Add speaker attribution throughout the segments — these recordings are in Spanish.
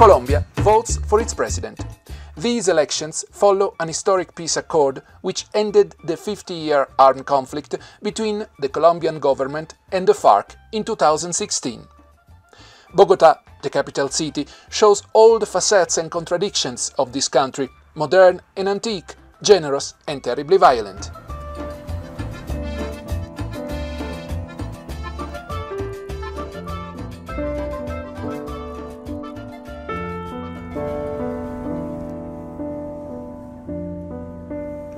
Speaker 1: Colombia votes for its president. These elections follow an historic peace accord which ended the 50-year armed conflict between the Colombian government and the FARC in 2016. Bogotá, the capital city, shows all the facets and contradictions of this country, modern and antique, generous and terribly violent.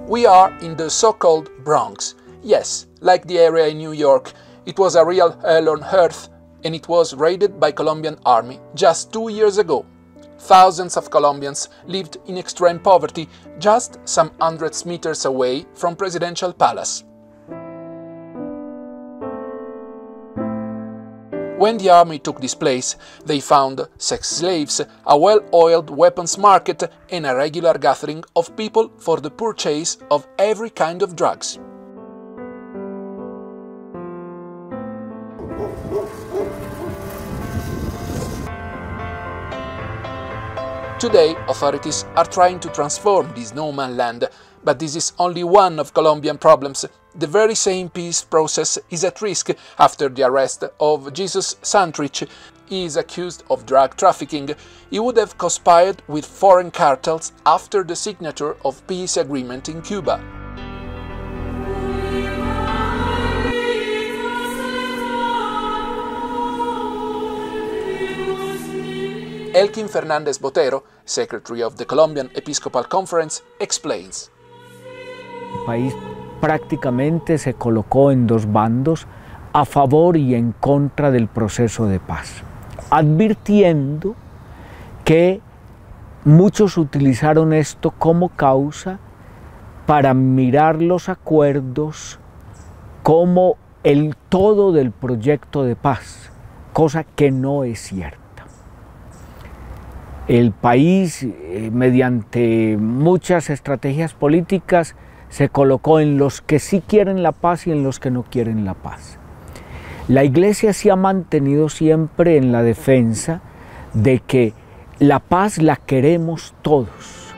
Speaker 1: We are in the so-called Bronx. Yes, like the area in New York, it was a real hell on earth, and it was raided by Colombian army just 2 years ago. Thousands of Colombians lived in extreme poverty just some hundreds meters away from Presidential Palace. When the army took this place, they found sex slaves, a well-oiled weapons market, and a regular gathering of people for the purchase of every kind of drugs. Today, authorities are trying to transform this no-man land, but this is only one of Colombian problems. The very same peace process is at risk after the arrest of Jesus Santrich. He is accused of drug trafficking. He would have conspired with foreign cartels after the signature of peace agreement in Cuba. Elkin Fernández Botero, secretary of the Colombian Episcopal Conference, explains.
Speaker 2: El país prácticamente se colocó en dos bandos, a favor y en contra del proceso de paz, advirtiendo que muchos utilizaron esto como causa para mirar los acuerdos como el todo del proyecto de paz, cosa que no es cierta. El país, mediante muchas estrategias políticas, se colocó en los que sí quieren la paz y en los que no quieren la paz. La Iglesia se ha mantenido siempre en la defensa de que la paz la queremos todos.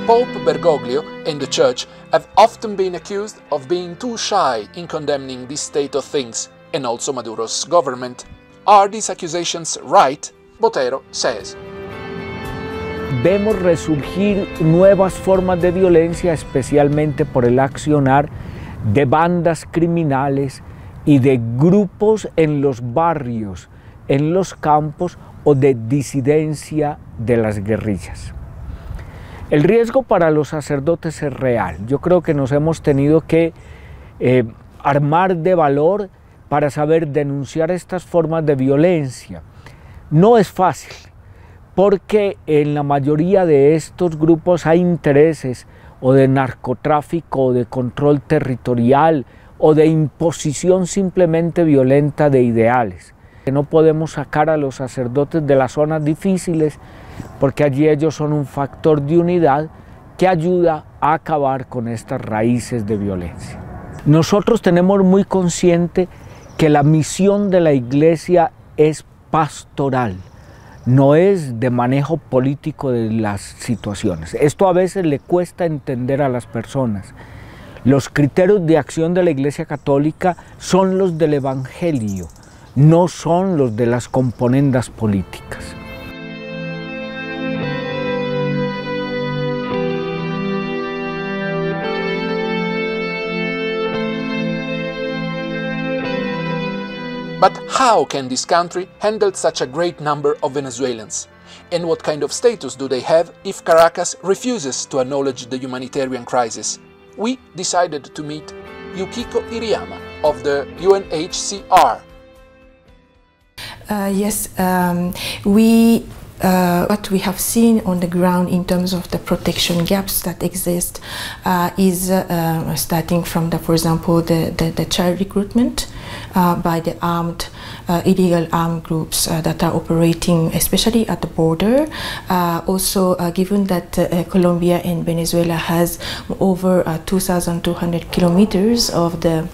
Speaker 1: Pope Bergoglio and the Church have often been accused of being too shy in condemning this state of things, and also Maduro's government. Are these accusations right? Botero says.
Speaker 2: Vemos resurgir nuevas formas de violencia, especialmente por el accionar de bandas criminales y de grupos en los barrios, en los campos o de disidencia de las guerrillas. El riesgo para los sacerdotes es real. Yo creo que nos hemos tenido que armar de valor para saber denunciar estas formas de violencia. No es fácil, porque en la mayoría de estos grupos hay intereses o de narcotráfico, o de control territorial, o de imposición simplemente violenta de ideales. No podemos sacar a los sacerdotes de las zonas difíciles, porque allí ellos son un factor de unidad que ayuda a acabar con estas raíces de violencia. Nosotros tenemos muy consciente que la misión de la Iglesia es pastoral, no es de manejo político de las situaciones. Esto a veces le cuesta entender a las personas. Los criterios de acción de la Iglesia Católica son los del Evangelio, no son los de las componendas políticas.
Speaker 1: But how can this country handle such a great number of Venezuelans? And what kind of status do they have if Caracas refuses to acknowledge the humanitarian crisis? We decided to meet Yukiko Iriyama of the UNHCR.
Speaker 3: Yes, we What we have seen on the ground in terms of the protection gaps that exist is starting from, for example, the child recruitment by the illegal armed groups that are operating, especially at the border. Also, given that Colombia and Venezuela has over 2,200 kilometers of the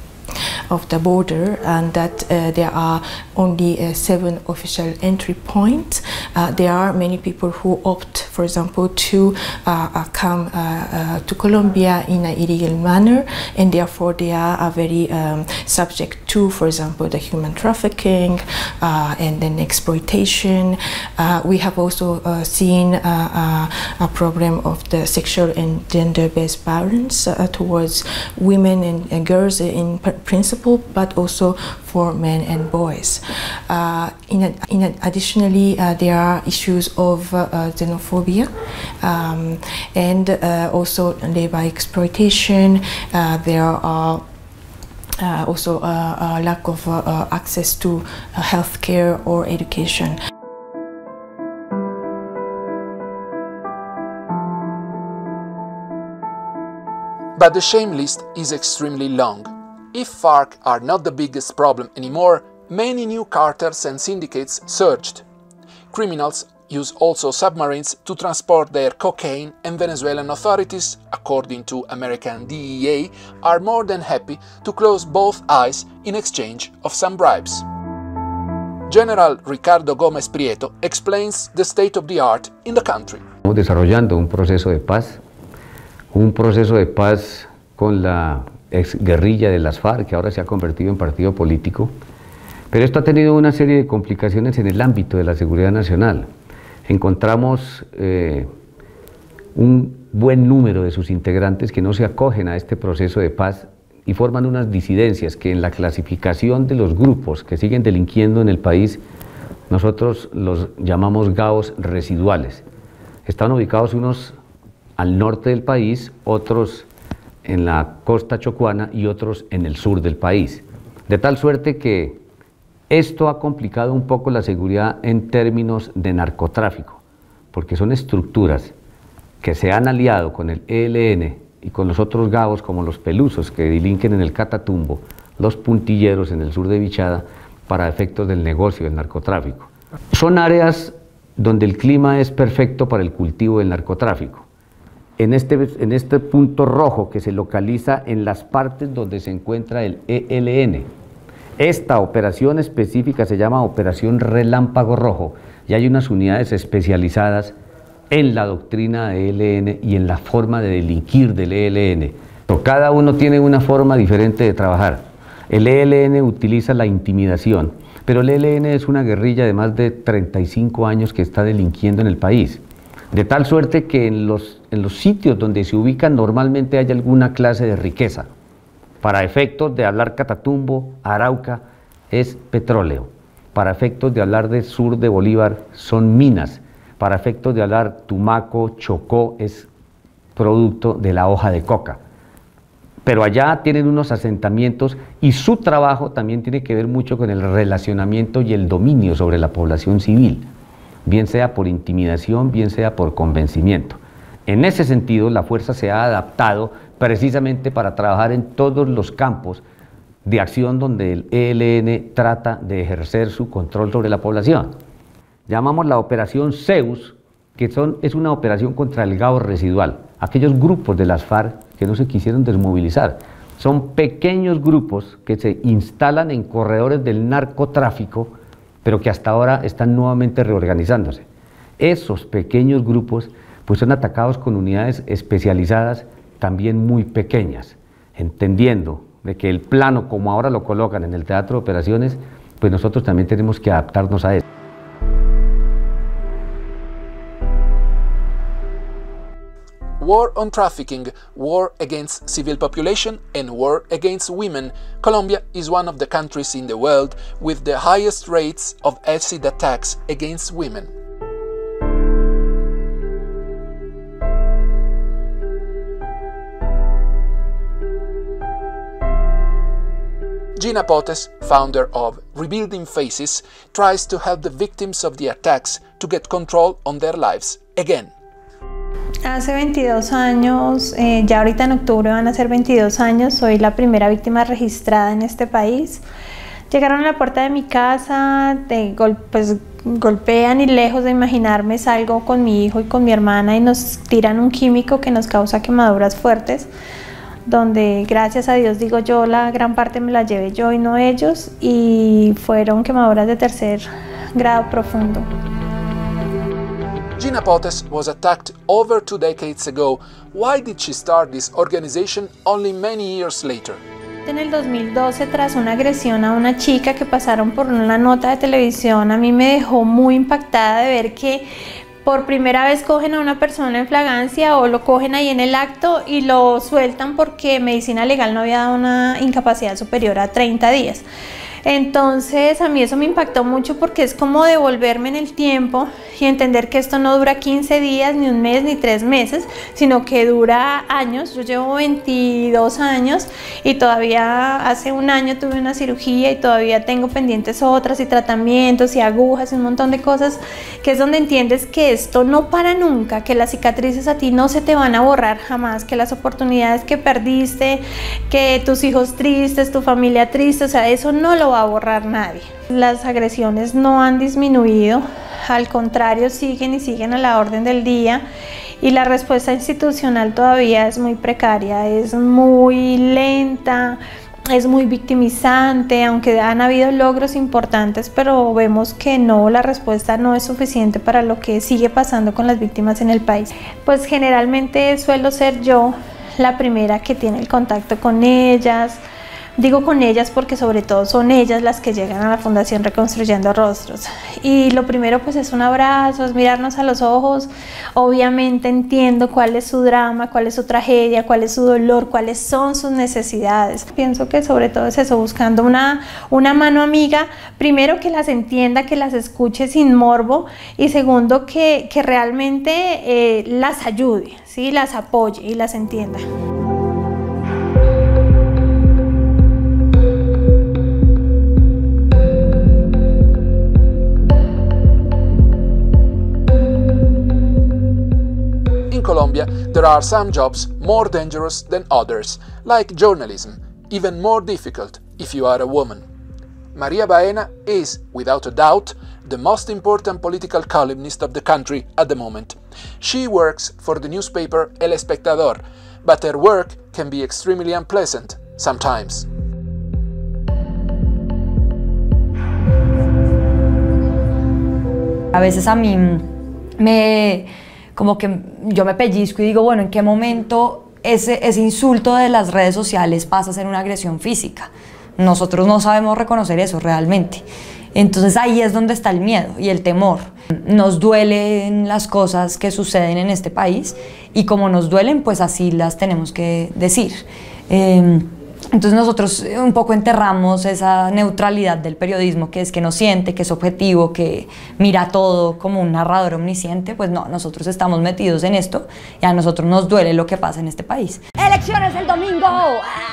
Speaker 3: border, and that there are only 7 official entry points. There are many people who opt, for example, to come to Colombia in an illegal manner, and therefore they are very subject to, for example, the human trafficking and then exploitation. We have also seen a problem of the sexual and gender-based violence towards women and girls in principle, but also for men and boys. Additionally, there are issues of xenophobia and also labor exploitation. There are also a lack of access to healthcare or education.
Speaker 1: But the shame list is extremely long. If FARC are not the biggest problem anymore, many new cartels and syndicates surged. Criminals use also submarines to transport their cocaine, and Venezuelan authorities, according to American DEA, are more than happy to close both eyes in exchange of some bribes. General Ricardo Gómez Prieto explains the state of the art in the country.
Speaker 4: Estamos desarrollando un proceso de paz con la ex guerrilla de las FARC, que ahora se ha convertido en partido político, pero esto ha tenido una serie de complicaciones en el ámbito de la seguridad nacional. Encontramos un buen número de sus integrantes que no se acogen a este proceso de paz y forman unas disidencias que en la clasificación de los grupos que siguen delinquiendo en el país, nosotros los llamamos GAOs residuales. Están ubicados unos al norte del país, otros en la costa chocuana y otros en el sur del país. De tal suerte que esto ha complicado un poco la seguridad en términos de narcotráfico, porque son estructuras que se han aliado con el ELN y con los otros GAOs como los pelusos que delinquen en el Catatumbo, los puntilleros en el sur de Vichada, para efectos del negocio del narcotráfico. Son áreas donde el clima es perfecto para el cultivo del narcotráfico. En este punto rojo que se localiza en las partes donde se encuentra el ELN. Esta operación específica se llama Operación Relámpago Rojo y hay unas unidades especializadas en la doctrina de ELN y en la forma de delinquir del ELN. Cada uno tiene una forma diferente de trabajar. El ELN utiliza la intimidación, pero el ELN es una guerrilla de más de 35 años que está delinquiendo en el país. De tal suerte que en los sitios donde se ubican normalmente hay alguna clase de riqueza. Para efectos de hablar Catatumbo, Arauca, es petróleo. Para efectos de hablar del sur de Bolívar, son minas. Para efectos de hablar Tumaco, Chocó, es producto de la hoja de coca. Pero allá tienen unos asentamientos y su trabajo también tiene que ver mucho con el relacionamiento y el dominio sobre la población civil, bien sea por intimidación, bien sea por convencimiento. En ese sentido, la fuerza se ha adaptado precisamente para trabajar en todos los campos de acción donde el ELN trata de ejercer su control sobre la población. Llamamos la operación Zeus, que es una operación contra el GAO residual, aquellos grupos de las FARC que no se quisieron desmovilizar. Son pequeños grupos que se instalan en corredores del narcotráfico, pero que hasta ahora están nuevamente reorganizándose. Esos pequeños grupos pues son atacados con unidades especializadas también muy pequeñas, entendiendo de que el plano como ahora lo colocan en el teatro de operaciones, pues nosotros también tenemos que adaptarnos a eso.
Speaker 1: War on trafficking, war against civil population, and war against women, Colombia is one of the countries in the world with the highest rates of acid attacks against women. Gina Potes, founder of Rebuilding Faces, tries to help the victims of the attacks to get control on their lives again.
Speaker 5: Hace 22 años, ya ahorita en octubre van a ser 22 años, soy la primera víctima registrada en este país. Llegaron a la puerta de mi casa, golpean y lejos de imaginarme salgo con mi hijo y con mi hermana y nos tiran un químico que nos causa quemaduras fuertes, donde gracias a Dios, digo yo, la gran parte me la llevé yo y no ellos, y fueron quemaduras de tercer grado profundo.
Speaker 1: Gina Potes was attacked over 2 decades ago. Why did she start this organization only many years later?
Speaker 5: En el 2012, tras una agresión a una chica que pasaron por una nota de televisión, a mí me dejó muy impactada de ver que por primera vez cogen a una persona en flagrancia o lo cogen ahí en el acto y lo sueltan porque medicina legal no había dado una incapacidad superior a 30 días. Entonces a mí eso me impactó mucho porque es como devolverme en el tiempo y entender que esto no dura 15 días, ni un mes, ni 3 meses, sino que dura años. Yo llevo 22 años y todavía hace un año tuve una cirugía y todavía tengo pendientes otras y tratamientos y agujas y un montón de cosas, que es donde entiendes que esto no para nunca, que las cicatrices a ti no se te van a borrar jamás, que las oportunidades que perdiste, que tus hijos tristes, tu familia triste, o sea, eso no lo va a borrar nadie. Las agresiones no han disminuido, al contrario, siguen y siguen a la orden del día, y la respuesta institucional todavía es muy precaria, es muy lenta, es muy victimizante, aunque han habido logros importantes, pero vemos que no, la respuesta no es suficiente para lo que sigue pasando con las víctimas en el país. Pues generalmente suelo ser yo la primera que tiene el contacto con ellas. Digo con ellas porque sobre todo son ellas las que llegan a la Fundación Reconstruyendo Rostros. Y lo primero pues es un abrazo, es mirarnos a los ojos. Obviamente entiendo cuál es su drama, cuál es su tragedia, cuál es su dolor, cuáles son sus necesidades. Pienso que sobre todo es eso, buscando una mano amiga, primero que las entienda, que las escuche sin morbo, y segundo que realmente las ayude, ¿sí? Las apoye y las entienda.
Speaker 1: In Colombia, there are some jobs more dangerous than others, like journalism, even more difficult if you are a woman. María Baena is, without a doubt, the most important political columnist of the country at the moment. She works for the newspaper El Espectador, but her work can be extremely unpleasant sometimes.
Speaker 6: A veces a mí como que yo me pellizco y digo, bueno, ¿en qué momento ese insulto de las redes sociales pasa a ser una agresión física? Nosotros no sabemos reconocer eso realmente. Entonces ahí es donde está el miedo y el temor. Nos duelen las cosas que suceden en este país y como nos duelen, pues así las tenemos que decir. Entonces nosotros un poco enterramos esa neutralidad del periodismo, que es que no siente, que es objetivo, que mira todo como un narrador omnisciente. Pues no, nosotros estamos metidos en esto y a nosotros nos duele lo que pasa en este país.
Speaker 7: ¡Elecciones el domingo!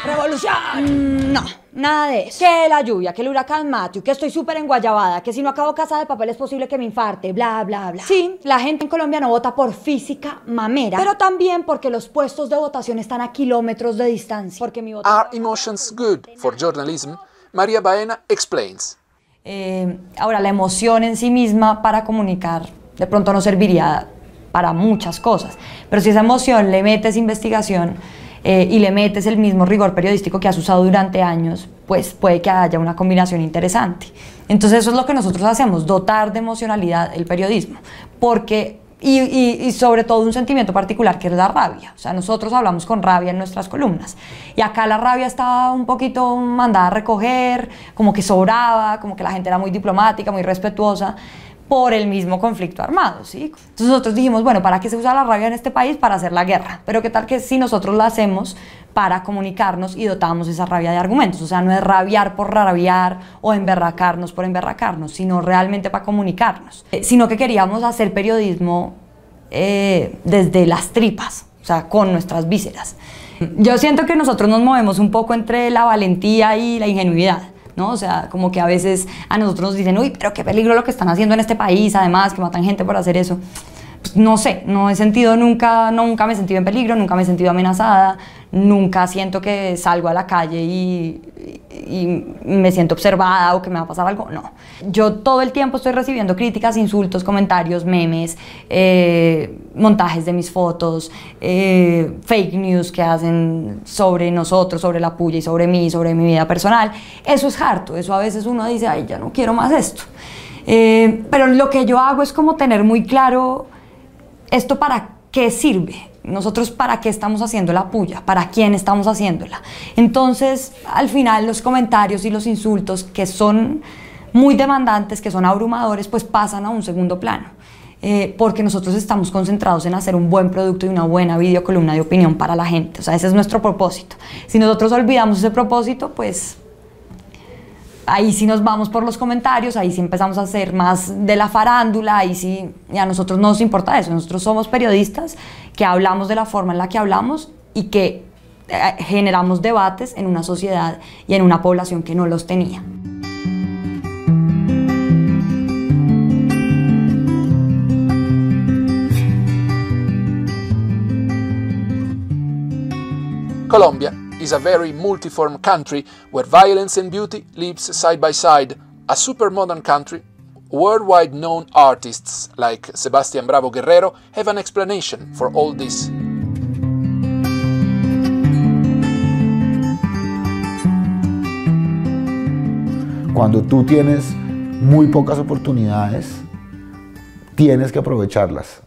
Speaker 7: ¡Revolución! No, nada de eso. Que la lluvia, que el huracán Matthew, que estoy súper enguayabada, que si no acabo Casa de Papel es posible que me infarte, bla, bla, bla. Sí, la gente en Colombia no vota por física mamera, pero también porque los puestos de votación están a kilómetros de distancia. Porque mi voto...
Speaker 1: Are emotions good for journalism? María Baena explains.
Speaker 6: Ahora, la emoción en sí misma para comunicar de pronto no serviría para muchas cosas, pero si esa emoción le metes investigación y le metes el mismo rigor periodístico que has usado durante años, pues puede que haya una combinación interesante. Entonces eso es lo que nosotros hacemos, dotar de emocionalidad el periodismo, porque y sobre todo un sentimiento particular que es la rabia. O sea, nosotros hablamos con rabia en nuestras columnas y acá la rabia estaba un poquito mandada a recoger, como que sobraba, como que la gente era muy diplomática, muy respetuosa por el mismo conflicto armado, ¿sí? Entonces nosotros dijimos, bueno, ¿para qué se usa la rabia en este país? Para hacer la guerra. Pero ¿qué tal que si nosotros la hacemos para comunicarnos y dotamos esa rabia de argumentos? O sea, no es rabiar por rabiar o emberracarnos por emberracarnos, sino realmente para comunicarnos. Sino que queríamos hacer periodismo desde las tripas. O sea, con nuestras vísceras. Yo siento que nosotros nos movemos un poco entre la valentía y la ingenuidad, ¿no? O sea, como que a veces a nosotros nos dicen, uy, pero qué peligro lo que están haciendo en este país, además, que matan gente por hacer eso. Pues no sé, no he sentido nunca me he sentido en peligro, nunca me he sentido amenazada, nunca siento que salgo a la calle y me siento observada o que me va a pasar algo, no. Yo todo el tiempo estoy recibiendo críticas, insultos, comentarios, memes, montajes de mis fotos, fake news que hacen sobre nosotros, sobre la puya y sobre mí, sobre mi vida personal. Eso es harto, eso a veces uno dice, ay, ya no quiero más esto. Pero lo que yo hago es como tener muy claro esto para qué sirve. Nosotros para qué estamos haciendo la puya, para quién estamos haciéndola. Entonces, al final, los comentarios y los insultos que son muy demandantes, que son abrumadores, pues pasan a un segundo plano. Porque nosotros estamos concentrados en hacer un buen producto y una buena videocolumna de opinión para la gente. O sea, ese es nuestro propósito. Si nosotros olvidamos ese propósito, pues ahí sí nos vamos por los comentarios, ahí sí empezamos a hacer más de la farándula, ahí sí, y a nosotros no nos importa eso. Nosotros somos periodistas que hablamos de la forma en la que hablamos y que generamos debates en una sociedad y en una población que no los tenía.
Speaker 1: Colombia is a very multiform country where violence and beauty lives side by side, a super modern country. Worldwide known artists like Sebastián Bravo Guerrero have an explanation for all this.
Speaker 8: Cuando tú tienes muy pocas oportunidades, tienes que aprovecharlas.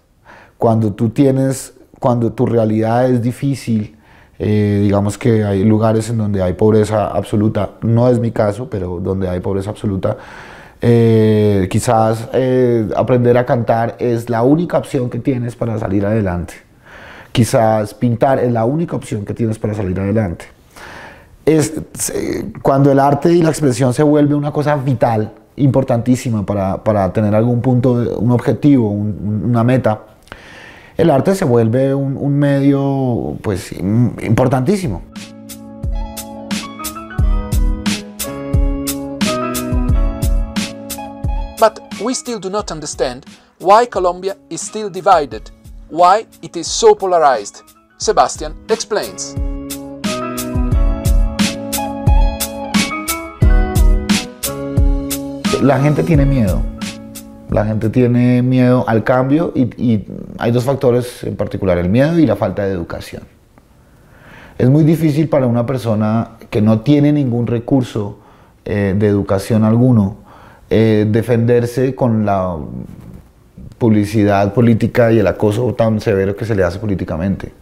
Speaker 8: Cuando tu realidad es difícil, digamos que hay lugares en donde hay pobreza absoluta, no es mi caso, pero donde hay pobreza absoluta, quizás aprender a cantar es la única opción que tienes para salir adelante. Quizás pintar es la única opción que tienes para salir adelante. Cuando el arte y la expresión se vuelve una cosa vital, importantísima para tener algún punto, un objetivo, una meta, el arte se vuelve un medio, pues, importantísimo.
Speaker 1: But we still do not understand why Colombia is still divided, why it is so polarized. Sebastián explains.
Speaker 8: La gente tiene miedo. La gente tiene miedo al cambio y hay dos factores en particular, el miedo y la falta de educación. Es muy difícil para una persona que no tiene ningún recurso de educación alguno defenderse con la publicidad política y el acoso tan severo que se le hace políticamente.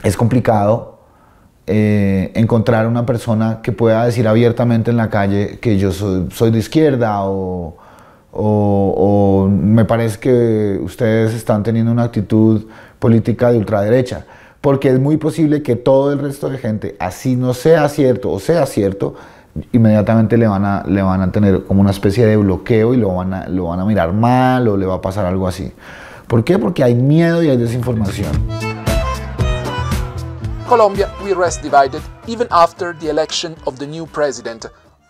Speaker 8: Es complicado encontrar una persona que pueda decir abiertamente en la calle que yo soy de izquierda o me parece que ustedes están teniendo una actitud política de ultraderecha, porque es muy posible que todo el resto de gente, así no sea cierto o sea cierto, inmediatamente le van a tener como una especie de bloqueo y lo van a mirar mal o le va a pasar algo así. ¿Por qué? Porque hay miedo y hay desinformación.
Speaker 1: Colombia will rest divided even after the election of the new president.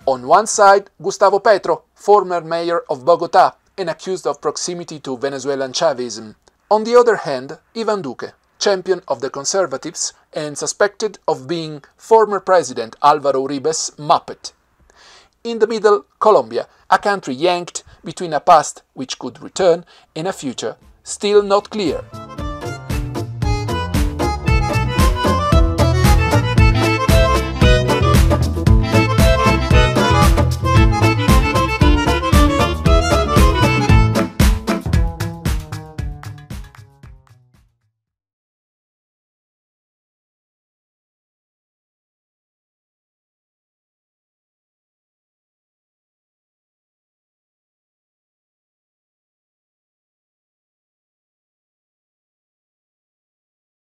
Speaker 1: On one side, Gustavo Petro, former mayor of Bogotá and accused of proximity to Venezuelan Chavism. On the other hand, Iván Duque, champion of the conservatives and suspected of being former president Álvaro Uribe's Muppet. In the middle, Colombia, a country yanked between a past which could return and a future still not clear.